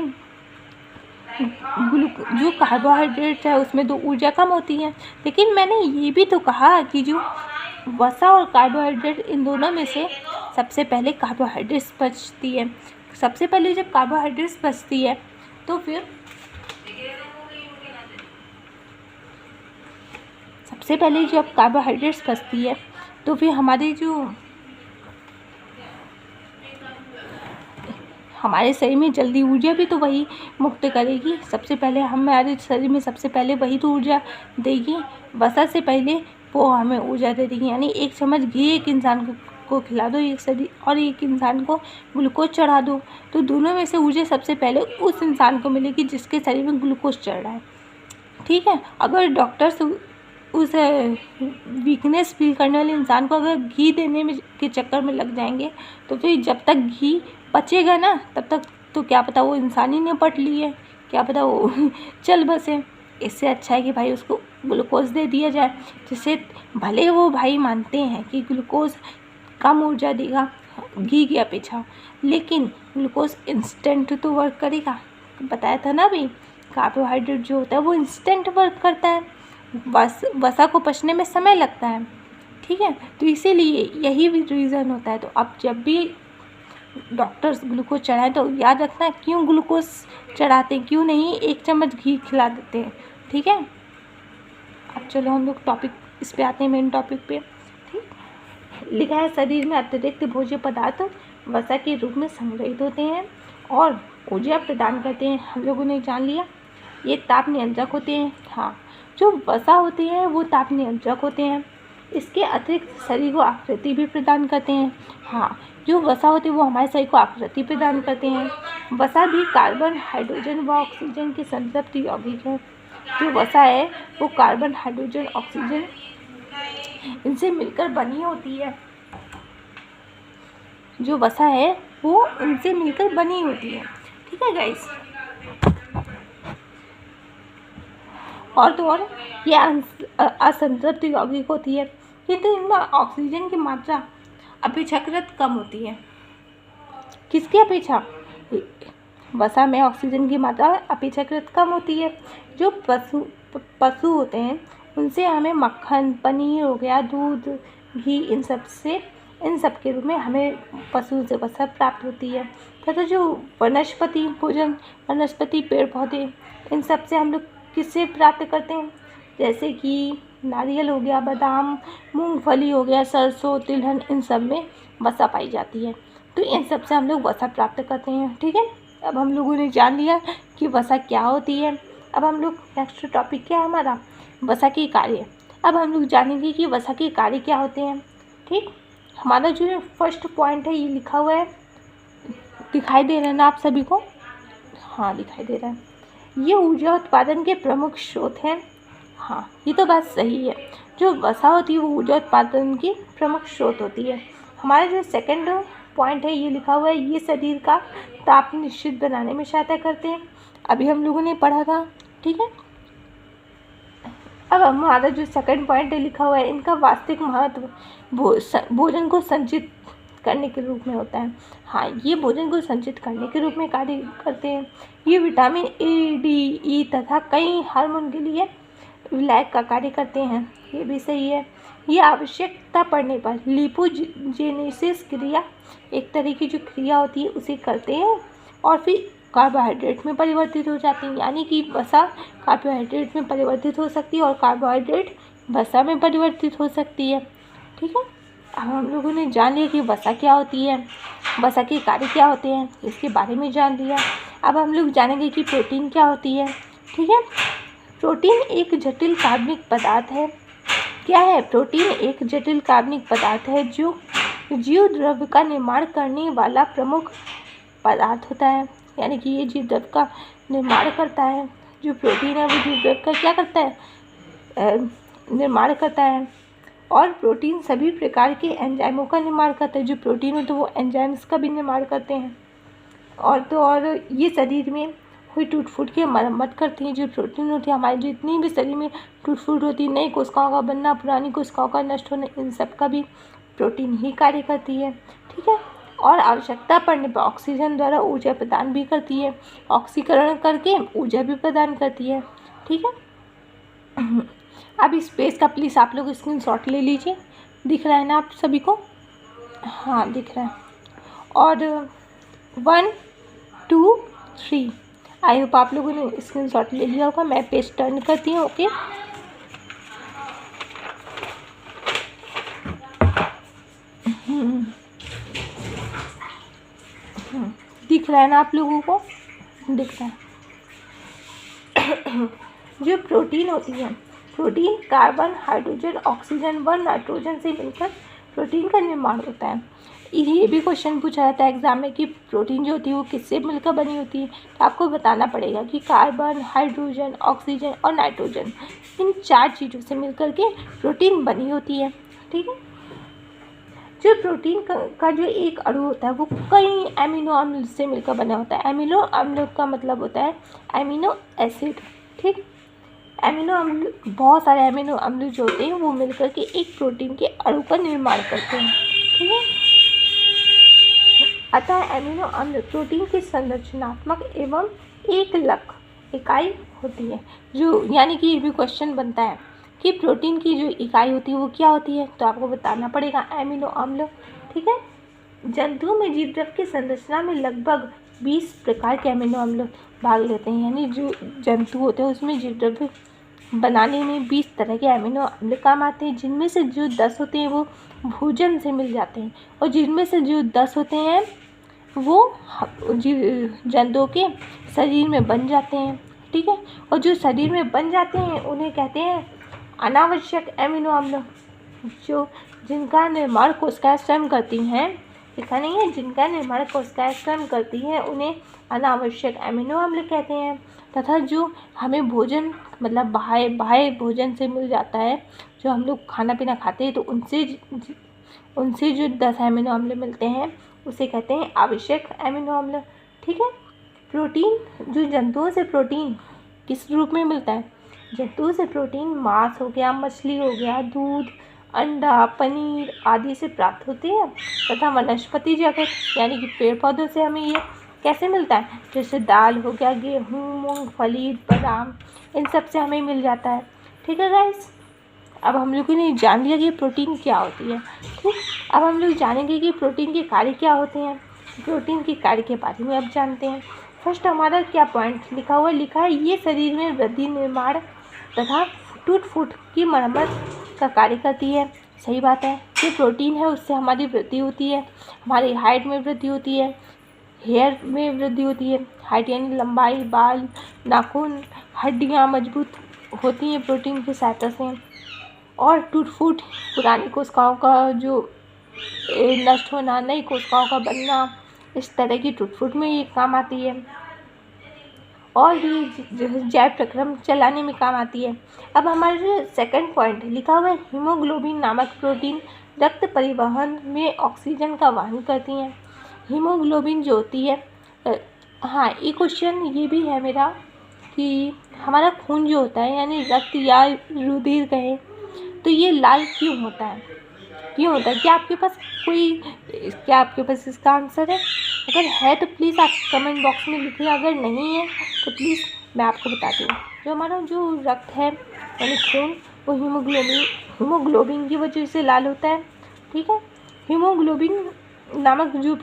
Speaker 1: जो कार्बोहाइड्रेट है उसमें तो ऊर्जा कम होती है, लेकिन मैंने ये भी तो कहा कि जो वसा और कार्बोहाइड्रेट इन दोनों में से सबसे पहले कार्बोहाइड्रेट्स पचती है। सबसे पहले जब कार्बोहाइड्रेट्स पचती है तो फिर सबसे पहले जब कार्बोहाइड्रेट्स फंसती है तो फिर हमारे शरीर में जल्दी ऊर्जा भी तो वही मुक्त करेगी। सबसे पहले हमारे शरीर में सबसे पहले वही तो ऊर्जा देगी। वसा से पहले वो हमें ऊर्जा दे देगी। यानी 1 चम्मच घी एक इंसान को खिला दो और एक इंसान को ग्लूकोज चढ़ा दो, तो दोनों में से ऊर्जा सबसे पहले उस इंसान को मिलेगी जिसके शरीर में ग्लूकोज चढ़ रहा है। ठीक है, अगर डॉक्टर्स उस वीकनेस फील करने वाले इंसान को अगर घी देने में के चक्कर में लग जाएंगे तो फिर जब तक घी पचेगा ना तब तक तो क्या पता वो इंसान ही निपट लिए, क्या पता वो चल बसे। इससे अच्छा है कि भाई उसको ग्लूकोज दे दिया जाए, जिससे भले वो भाई मानते हैं कि ग्लूकोज कम ऊर्जा देगा घी की अपेक्षा, लेकिन ग्लूकोज इंस्टेंट तो वर्क करेगा। बताया था ना अभी, कार्बोहाइड्रेट जो होता है वो इंस्टेंट वर्क करता है, वसा को पचने में समय लगता है। ठीक है, तो इसीलिए यही भी रीज़न होता है। तो अब जब भी डॉक्टर्स ग्लूकोज चढ़ाएं तो याद रखना क्यों ग्लूकोज चढ़ाते हैं, क्यों नहीं 1 चम्मच घी खिला देते हैं। ठीक है, अब चलो हम लोग टॉपिक इस पे आते हैं, मेन टॉपिक पे। ठीक, लिखा है शरीर में अतिरिक्त भोज्य पदार्थ वसा के रूप में संग्रहित होते हैं और ऊर्जा प्रदान करते हैं। हम लोगों ने जान लिया ये ताप नियंत्रक होते हैं। हाँ, जो वसा होते हैं वो ताप नियंत्रक होते हैं। इसके अतिरिक्त शरीर को आकृति भी प्रदान करते हैं। हाँ, जो वसा होते हैं वो हमारे शरीर को आकृति प्रदान करते हैं। वसा भी कार्बन, हाइड्रोजन व ऑक्सीजन के संतृप्त यौगिक है। जो वसा है वो कार्बन, हाइड्रोजन, ऑक्सीजन इनसे मिलकर बनी होती है। जो वसा है वो इनसे मिलकर बनी होती है। ठीक है गाइस, और तो और ये असंतृप्त यौगिक होती है, किंतु इनमें ऑक्सीजन की मात्रा अपेक्षाकृत कम होती है। किसकी अपेक्षा? वसा में ऑक्सीजन की मात्रा अपेक्षाकृत कम होती है। जो पशु होते हैं उनसे हमें मक्खन, पनीर हो गया, दूध, घी, इन सब के रूप में हमें पशु से वसा प्राप्त होती है। तथा जो वनस्पति भोजन, वनस्पति पेड़ पौधे, इन सब से हम लोग किससे प्राप्त करते हैं? जैसे कि नारियल हो गया, बादाम, मूंगफली हो गया, सरसों, तिलहन, इन सब में वसा पाई जाती है। तो इन सब से हम लोग वसा प्राप्त करते हैं। ठीक है, अब हम लोगों ने जान लिया कि वसा क्या होती है। अब हम लोग नेक्स्ट टॉपिक क्या है हमारा? वसा के कार्य। अब हम लोग जानेंगे कि वसा के कार्य क्या होते हैं। ठीक, हमारा जो फर्स्ट पॉइंट है ये लिखा हुआ है, दिखाई दे रहा है ना आप सभी को? हाँ, दिखाई दे रहा है। ये ऊर्जा उत्पादन के प्रमुख स्रोत हैं। हाँ, ये तो बात सही है। जो वसा होती है वो ऊर्जा उत्पादन की प्रमुख स्रोत होती है। हमारा जो सेकंड पॉइंट है ये लिखा हुआ है, ये शरीर का ताप निश्चित बनाने में सहायता करते हैं। अभी हम लोगों ने पढ़ा था। ठीक है, अब हमारा जो सेकंड पॉइंट है लिखा हुआ है, इनका वास्तविक महत्व भोजन को संचित करने के रूप में होता है। हाँ, ये भोजन को संचित करने के रूप में कार्य करते हैं। ये विटामिन ए, डी, ई तथा कई हार्मोन के लिए विलायक का कार्य करते हैं। ये भी सही है। ये आवश्यकता पड़ने पर लिपोजेनेसिस क्रिया, एक तरह की जो क्रिया होती है उसे करते हैं और फिर कार्बोहाइड्रेट में परिवर्तित हो जाती हैं। यानी कि वसा कार्बोहाइड्रेट में परिवर्तित हो सकती है और कार्बोहाइड्रेट वसा में परिवर्तित हो सकती है। ठीक है, अब हम लोगों ने जान लिया कि वसा क्या होती है, वसा के कार्य क्या होते हैं, इसके बारे में जान लिया। अब हम लोग जानेंगे कि प्रोटीन क्या होती है। ठीक है, प्रोटीन एक जटिल कार्बनिक पदार्थ है। क्या है? प्रोटीन एक जटिल कार्बनिक पदार्थ है जो जीव द्रव्य का निर्माण करने वाला प्रमुख पदार्थ होता है। यानी कि ये जीव द्रव्य का निर्माण करता है। जो प्रोटीन है वो जीव द्रव्य का क्या करता है? निर्माण करता है। और प्रोटीन सभी प्रकार के एंजाइमों का निर्माण करता है। जो प्रोटीन होते हैं वो एंजाइम्स का भी निर्माण करते हैं। और तो और ये शरीर में हुई टूट फूट की मरम्मत करती हैं। जो प्रोटीन होती है, हमारी जितनी भी शरीर में टूट फूट होती है, नई कोशिकाओं का बनना, पुरानी कोशिकाओं का नष्ट होना, इन सब का भी प्रोटीन ही कार्य करती है। ठीक है, और आवश्यकता पड़ने पर ऑक्सीजन द्वारा ऊर्जा प्रदान भी करती है। ऑक्सीकरण करके ऊर्जा भी प्रदान करती है। ठीक है, अब इस पेज का प्लीज़ आप लोग स्क्रीनशॉट ले लीजिए। दिख रहा है ना आप सभी को? हाँ, दिख रहा है। और 1, 2, 3 आई होप आप लोगों ने स्क्रीनशॉट ले लिया होगा। मैं पेज टर्न करती हूँ। ओके, दिख रहा है ना आप लोगों को? दिख रहा है। जो प्रोटीन होती है, प्रोटीन कार्बन, हाइड्रोजन, ऑक्सीजन व नाइट्रोजन से मिलकर प्रोटीन का निर्माण होता है। ये भी क्वेश्चन पूछा जाता है एग्जाम में कि प्रोटीन जो होती है वो किससे मिलकर बनी होती है। तो आपको बताना पड़ेगा कि कार्बन, हाइड्रोजन, ऑक्सीजन और नाइट्रोजन, इन 4 चीज़ों से मिलकर के प्रोटीन बनी होती है। ठीक है। जो प्रोटीन का जो एक अणु होता है वो कई एमिनो अम्ल से मिलकर बना होता है। एमिनो अम्ल का मतलब होता है एमिनो एसिड। ठीक। एमिनो अम्ल, बहुत सारे एमिनो अम्ल जो होते हैं वो मिलकर के एक प्रोटीन के अणु का निर्माण करते हैं। ठीक है। अतः एमिनो अम्ल प्रोटीन की संरचनात्मक एवं एकलक इकाई होती है। जो यानी कि ये भी क्वेश्चन बनता है कि प्रोटीन की जो इकाई होती है वो क्या होती है, तो आपको बताना पड़ेगा एमिनो अम्ल। ठीक है। जंतुओं में जीवद्रव्य की संरचना में लगभग 20 प्रकार के एमिनो अम्ल भाग लेते हैं। यानी जो जंतु होते हैं उसमें जीवद्रव्य बनाने में 20 तरह के एमिनो अम्ल काम आते हैं, जिनमें से जो 10 होते हैं वो भोजन से मिल जाते हैं और जिनमें से जो 10 होते हैं वो जंतुओं के शरीर में बन जाते हैं। ठीक है। और जो शरीर में बन जाते हैं उन्हें कहते हैं अनावश्यक एमिनो अम्ल। जो जिनका निर्माण कोशिकाएं स्वयं करती हैं, लिखा नहीं है, जिनका निर्माण कोशिकाएं स्वयं करती हैं उन्हें अनावश्यक एमिनो अम्ल कहते हैं। तथा जो हमें भोजन मतलब बाह्य भोजन से मिल जाता है, जो हम लोग खाना पीना खाते हैं तो उनसे जो 10 एमिनो अम्ल मिलते हैं उसे कहते हैं आवश्यक एमिनो अम्ल। ठीक है। प्रोटीन, जो जंतुओं से प्रोटीन किस रूप में मिलता है? जंतुओं से प्रोटीन मांस हो गया, मछली हो गया, दूध, अंडा, पनीर आदि से प्राप्त होते हैं। तथा वनस्पति जगत यानी कि पेड़ पौधों से हमें ये कैसे मिलता है? जैसे दाल हो गया, गेहूँ, मूंगफली, बादाम, इन सब से हमें मिल जाता है। ठीक है गाइस। अब हम लोगों ने जान लिया कि प्रोटीन क्या होती है। ठीक। अब हम लोग जानेंगे कि प्रोटीन के कार्य क्या होते हैं। प्रोटीन के कार्य के बारे में अब जानते हैं। फर्स्ट हमारा क्या पॉइंट लिखा हुआ है? लिखा है ये शरीर में वृद्धि, निर्माण तथा टूट फूट की मरम्मत का कार्य करती है। सही बात है। जो प्रोटीन है उससे हमारी वृद्धि होती है, हमारी हाइट में वृद्धि होती है, हेयर में वृद्धि होती है। हाइट यानी लंबाई, बाल, नाखून, हड्डियाँ मजबूत होती हैं प्रोटीन की सहायता से। और टूट फूट, पुरानी कोशिकाओं का जो नष्ट होना, नई कोशिकाओं का बनना, इस तरह की टूट फूट में ये काम आती है। और भी जैव प्रक्रम चलाने में काम आती है। अब हमारा जो सेकंड पॉइंट लिखा हुआ है, हीमोग्लोबिन नामक प्रोटीन रक्त परिवहन में ऑक्सीजन का वहन करती हैं। हीमोग्लोबिन जो होती है, हाँ ये क्वेश्चन ये भी है मेरा कि हमारा खून जो होता है यानी रक्त या रुधिर कहें, तो ये लाल क्यों होता है? क्यों होता है? क्या आपके पास इसका आंसर है? अगर है तो प्लीज़ आप कमेंट बॉक्स में लिखिए, अगर नहीं है तो प्लीज़ मैं आपको बताती हूँ। जो हमारा जो रक्त है यानी खून, वो हीमोग्लोबिन की वजह से लाल होता है। ठीक है। हीमोग्लोबिन नामक जो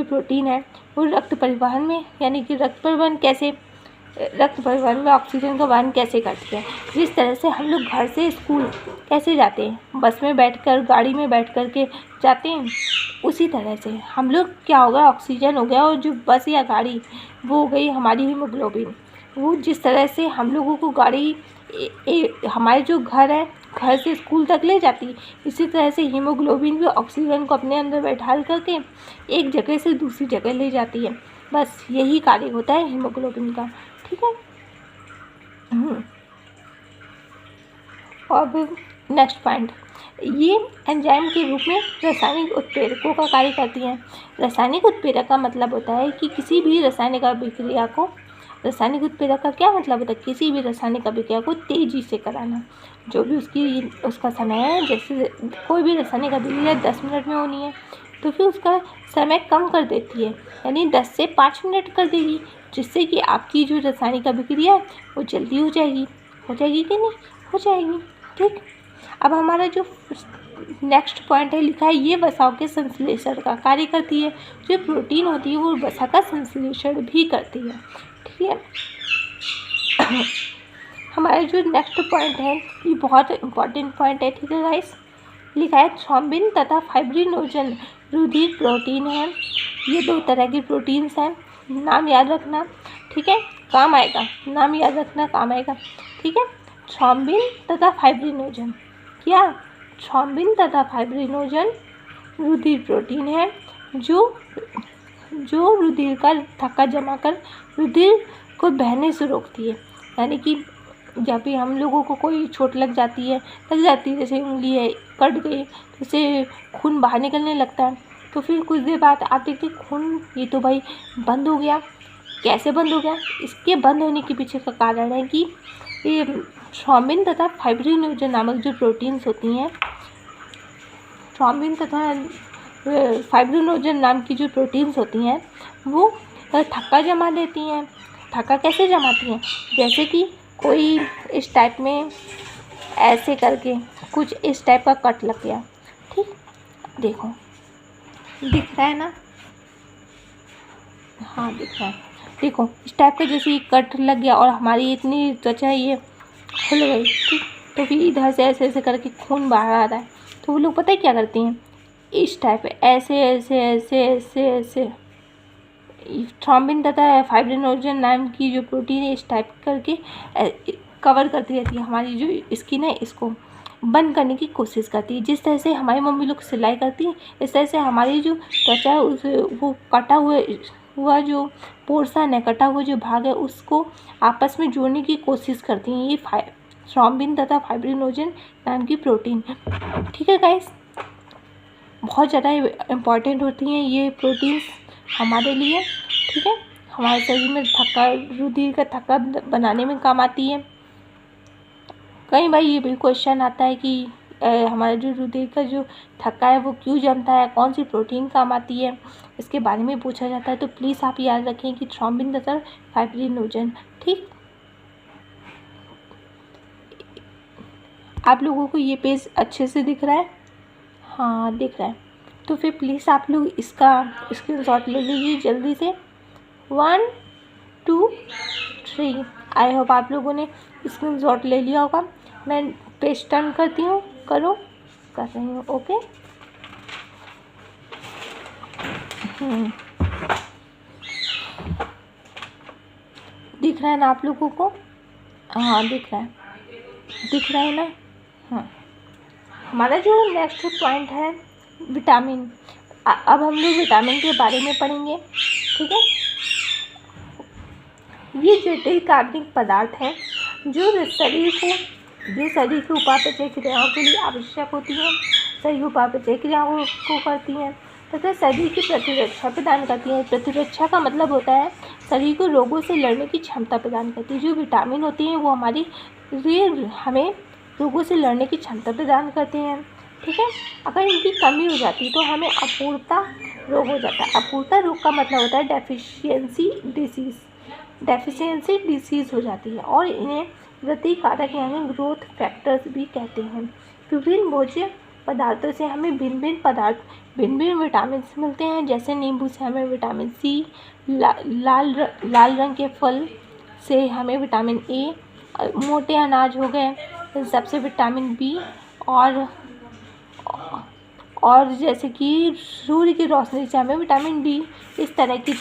Speaker 1: प्रोटीन है वो रक्त परिवहन में यानी कि रक्त परिवहन में ऑक्सीजन का वहन कैसे करती है? जिस तरह से हम लोग घर से स्कूल कैसे जाते हैं, बस में बैठकर, गाड़ी में बैठ कर के जाते हैं, उसी तरह से हम लोग क्या होगा, ऑक्सीजन हो गया और जो बस या गाड़ी वो हो गई हमारी हीमोग्लोबिन। वो जिस तरह से हम लोगों को गाड़ी हमारे जो घर है, घर से स्कूल तक ले जाती है, इसी तरह से हीमोग्लोबिन भी ऑक्सीजन को अपने अंदर बैठा करके एक जगह से दूसरी जगह ले जाती है। बस यही कार्य होता है हीमोग्लोबिन का। ठीक है। अब नेक्स्ट पॉइंट, ये एंजाइम के रूप में रासायनिक उत्प्रेरकों का कार्य करती हैं। रासायनिक उत्प्रेरक का मतलब होता है कि किसी भी रासायनिक अभिक्रिया को, रासायनिक उत्प्रेरक का क्या मतलब होता है? किसी भी रासायनिक अभिक्रिया को तेजी से कराना। जो भी उसका समय है, जैसे कोई भी रासायनिक अभिक्रिया 10 मिनट में होनी है तो फिर उसका समय कम कर देती है, यानी 10 से 5 मिनट कर देगी, जिससे कि आपकी जो रासायनिक अभिक्रिया है वो जल्दी हो जाएगी कि नहीं? हो जाएगी। ठीक। अब हमारा जो नेक्स्ट पॉइंट है लिखा है, ये वसाओं के संश्लेषण का कार्य करती है। जो प्रोटीन होती है वो वसा का संश्लेषण भी करती है। ठीक है। हमारा जो नेक्स्ट पॉइंट है ये बहुत इम्पॉर्टेंट पॉइंट है। ठीक है गाइस, लिखा है थ्रोम्बिन तथा फाइब्रिनोजन रुधिर प्रोटीन है। ये 2 तरह की प्रोटीन्स हैं, नाम याद रखना, ठीक है, काम आएगा, नाम याद रखना, काम आएगा, ठीक है। थ्रोम्बिन तथा फाइब्रिनोजन, क्या थ्रोम्बिन तथा फाइब्रिनोजन रुधिर प्रोटीन है जो रुधिर का थक्का जमा कर रुधिर को बहने से रोकती है। यानी कि जब भी हम लोगों को कोई चोट लग जाती है, जैसे उंगली है कट गई तो उससे खून बाहर निकलने लगता है, तो फिर कुछ देर बाद आप देखते खून ये तो भाई बंद हो गया। कैसे बंद हो गया? इसके बंद होने के पीछे का कारण है कि ये थ्रोम्बिन तथा फाइब्रिनोजन नामक जो प्रोटीन्स होती हैं, थ्रोम्बिन तथा फाइब्रिनोजन नाम की जो प्रोटीन्स होती हैं वो थक्का जमा देती हैं। थक्का कैसे जमाती हैं? जैसे कि कोई इस टाइप में ऐसे करके कुछ इस टाइप का कट लग गया, ठीक, देखो दिख रहा है ना, हाँ दिख रहा है, देखो इस टाइप का जैसे ये कट लग गया और हमारी इतनी त्वचा ये खुल गई, ठीक, तो फिर इधर से ऐसे ऐसे करके खून बाहर आ रहा है, तो वो लोग पता है क्या करती हैं, इस टाइप ऐसे ऐसे ऐसे ऐसे ऐसे थ्रोम्बिन तथा फाइब्रिनोजन नाम की जो प्रोटीन है इस टाइप करके कवर करती रहती है, हमारी जो स्किन है इसको बंद करने की कोशिश करती है। जिस तरह से हमारी मम्मी लोग सिलाई करती है, इस तरह से हमारी जो त्वचा है उस वो कटा हुआ जो पोर्शन है, कटा हुआ जो भाग है उसको आपस में जोड़ने की कोशिश करती हैं ये थ्रोम्बिन तथा फाइब्रिनोजन नाम की प्रोटीन, ठीक है गाइस। बहुत ज़्यादा इम्पॉर्टेंट होती हैं ये प्रोटीन्स हमारे लिए, ठीक है, हमारे शरीर में थक्का रुधिर का थक्का बनाने में काम आती है। कई बार ये भी क्वेश्चन आता है कि हमारा जो रुधिर का जो थक्का है वो क्यों जमता है, कौन सी प्रोटीन काम आती है, इसके बारे में पूछा जाता है। तो प्लीज़ आप याद रखें कि थ्रोम्बिन तथा फाइब्रिनोजन, ठीक। आप लोगों को ये पेज अच्छे से दिख रहा है? हाँ दिख रहा है, तो फिर प्लीज़ आप लोग इसका स्क्रीनशॉट ले लीजिए जल्दी से। 1 2 3, आई होप आप लोगों ने स्क्रीनशॉट ले लिया होगा। मैं पेज टर्न करती हूँ, कर रही हूँ, ओके। दिख रहा है ना आप लोगों को? हाँ दिख रहा है ना? हाँ, हमारा जो नेक्स्ट पॉइंट है विटामिन। अब हम लोग विटामिन के बारे में पढ़ेंगे, ठीक है। ये जटिल कार्बनिक पदार्थ है जो शरीर की उपापचय क्रियाओं के लिए आवश्यक होती हैं, शरीर उपापचय क्रियाओं को करती हैं तथा शरीर की प्रतिरक्षा प्रदान करती हैं। प्रतिरक्षा का मतलब होता है शरीर को रोगों से लड़ने की क्षमता प्रदान करती है। जो विटामिन होती हैं वो हमें रोगों से लड़ने की क्षमता प्रदान करते हैं, ठीक है। अगर इनकी कमी हो जाती है तो हमें अपूर्णता रोग हो जाता है। अपूर्णता रोग का मतलब होता है डेफिशिएंसी डिसीज़ हो जाती है और इन्हें वृद्धि कारक यानी ग्रोथ फैक्टर्स भी कहते हैं। विभिन्न भोज्य पदार्थों से हमें भिन्न विटामिन मिलते हैं। जैसे नींबू से हमें विटामिन सी, लाल रंग के फल से हमें विटामिन ए, मोटे अनाज हो गए सबसे विटामिन बी, और जैसे कि सूर्य की रोशनी से हमें विटामिन डी। इस तरह की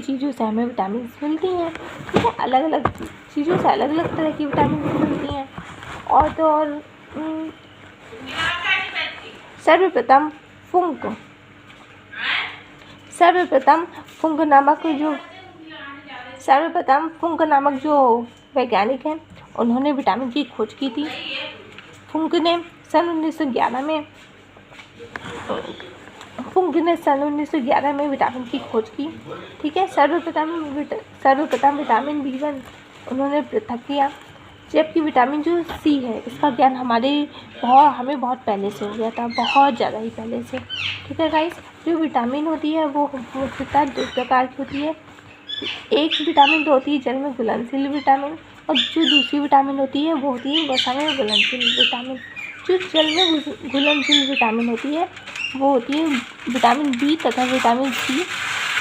Speaker 1: चीज़ों से हमें विटामिन मिलती हैं, ठीक है। अलग अलग चीज़ों से अलग अलग तरह की विटामिन मिलती हैं। और तो और सर्वप्रथम फुंक नामक जो वैज्ञानिक हैं उन्होंने विटामिन की खोज की थी। फुंक ने सन 1911 में विटामिन की खोज की, ठीक है। सर्वप्रथम विटामिन B1 उन्होंने पृथक किया, जबकि विटामिन जो सी है इसका ज्ञान हमें बहुत पहले से हो गया था, बहुत ज़्यादा ही पहले से, ठीक है गाइस। जो विटामिन होती है वो मुख्यतः 2 प्रकार की होती है। एक विटामिन तो होती है जल में घुलनशील विटामिन, और जो दूसरी विटामिन होती है वो होती है वसा में घुलनशील विटामिन। जो जल में घुलनशील विटामिन होती है वो होती है विटामिन बी तथा विटामिन सी,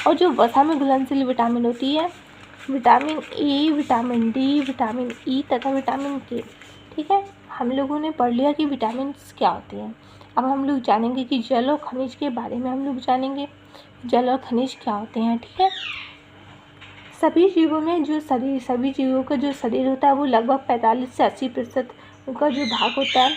Speaker 1: और जो वसा में घुलनशील विटामिन होती है vitamin A, vitamin D, vitamin E तथा विटामिन के, ठीक है, हम लोगों ने पढ़ लिया कि विटामिन्स क्या होते हैं। अब हम लोग जानेंगे कि जल और खनिज के बारे में हम लोग जानेंगे, जल और खनिज क्या होते हैं। ठीक है, सभी जीवों का जो शरीर होता है वो लगभग 45 से 80% उनका जो भाग होता है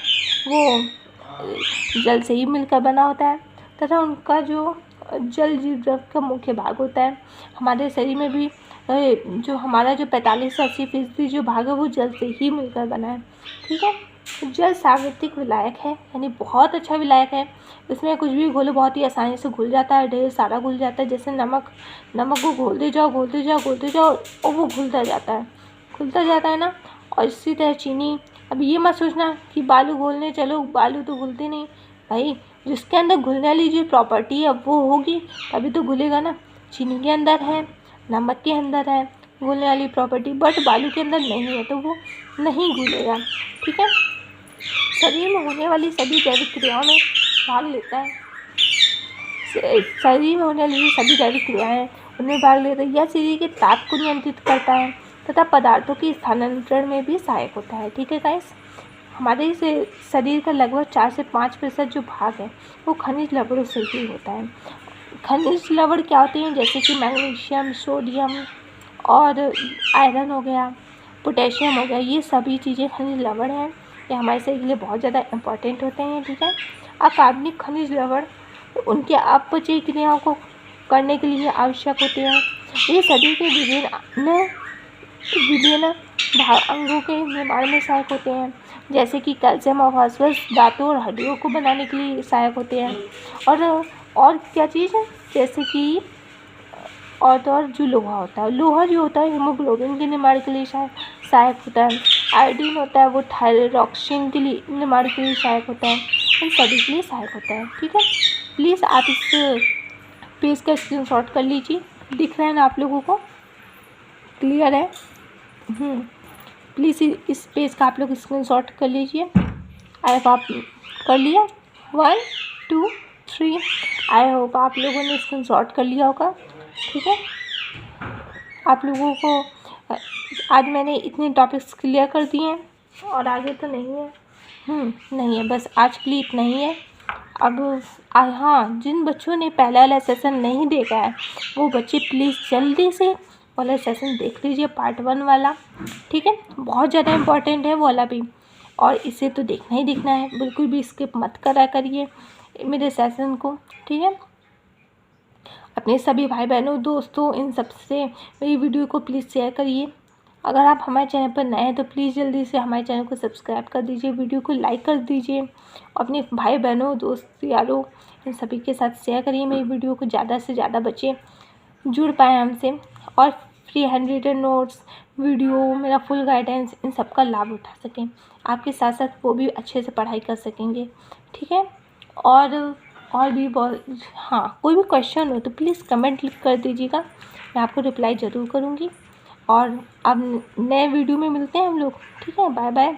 Speaker 1: वो जल से ही मिलकर बना होता है, तथा उनका जो जल जीव का मुख्य भाग होता है। हमारे शरीर में भी जो हमारा जो 45 से 80% जो भाग है वो जल से ही मिलकर बना है। ठीक है, जल सार्वत्रिक विलायक है, यानी बहुत अच्छा विलायक है। इसमें कुछ भी घोलो बहुत ही आसानी से घुल जाता है, ढेर सारा घुल जाता है। जैसे नमक को घोलते जाओ और वो घुलता जाता है ना। और इसी तरह चीनी। अब ये मत सोचना कि बालू घोलने चलो, बालू तो घुलते नहीं भाई। जिसके अंदर घुलने वाली जो प्रॉपर्टी है वो होगी तभी तो घुलेगा ना। चीनी के अंदर है, नमक के अंदर है घुलने वाली प्रॉपर्टी, बट बालू के अंदर नहीं है, तो वो नहीं घुलेगा। ठीक है, शरीर में होने वाली सभी जैविक क्रियाओं में भाग लेता है। शरीर में होने वाली सभी जैविक क्रियाएं उनमें भाग लेता है। यह शरीर के ताप को नियंत्रित करता है तथा पदार्थों के स्थानांतरण में भी सहायक होता है। ठीक है गाइस, हमारे शरीर का लगभग 4 से 5% जो भाग है वो खनिज लवणों से ही होता है। खनिज लवण क्या होते हैं, जैसे कि मैग्नीशियम, सोडियम और आयरन हो गया, पोटेशियम हो गया, ये सभी चीज़ें खनिज लवण हैं। ये हमारे शरीर के लिए बहुत ज़्यादा इम्पॉर्टेंट होते हैं। ठीक है, अकार्बनिक खनिज लवण उनके अपचयी क्रियाओं को करने के लिए आवश्यक होते हैं। ये शरीर के विभिन्न अंगों के निर्माण में सहायक होते हैं, जैसे कि कैल्शियम और फास्फोरस दांतों और हड्डियों को बनाने के लिए सहायक होते हैं। और क्या चीज़ है, जैसे कि और जो लोहा होता है, लोहा जो होता है हीमोग्लोबिन के निर्माण के लिए सहायक होता है। आयोडीन होता है वो थायरॉक्सिन के लिए निर्माण के लिए सहायक होता है, इन सभी के लिए सहायक होता है। ठीक है, प्लीज़ आप इस पेज का स्क्रीनशॉट कर लीजिए। दिख रहा है ना आप लोगों को, क्लियर है? प्लीज़ इस पेज का आप लोग स्क्रीनशॉट कर लीजिए। आई होप आप कर लिया। 1 2 3 आई होप आप लोगों ने स्क्रीनशॉट कर लिया होगा। ठीक है, आप लोगों को आज मैंने इतने टॉपिक्स क्लियर कर दिए हैं और आगे तो नहीं है। नहीं है, बस आज के लिए इतना ही है। अब हाँ, जिन बच्चों ने पहला वाला सेशन नहीं देखा है वो बच्चे प्लीज़ जल्दी से वाला सेशन देख लीजिए, पार्ट 1 वाला। ठीक है, बहुत ज़्यादा इम्पॉर्टेंट है वो वाला भी, और इसे तो देखना ही देखना है, बिल्कुल भी स्किप मत करा करिए मेरे सेशन को। ठीक है, अपने सभी भाई बहनों, दोस्तों, इन सब से मेरी वीडियो को प्लीज़ शेयर करिए। अगर आप हमारे चैनल पर नए हैं तो प्लीज़ जल्दी से हमारे चैनल को सब्सक्राइब कर दीजिए, वीडियो को लाइक कर दीजिए, अपने भाई बहनों, दोस्त यारों, इन सभी के साथ शेयर करिए मेरी वीडियो को, ज़्यादा से ज़्यादा बच्चे जुड़ पाएँ हमसे और free handwritten notes, video, मेरा फुल गाइडेंस, इन सब का लाभ उठा सकें। आपके साथ साथ वो भी अच्छे से पढ़ाई कर सकेंगे। ठीक है, और भी बहुत, हाँ, कोई भी क्वेश्चन हो तो प्लीज़ कमेंट कर दीजिएगा, मैं आपको रिप्लाई ज़रूर करूँगी। और अब नए वीडियो में मिलते हैं हम लोग। ठीक है, बाय बाय।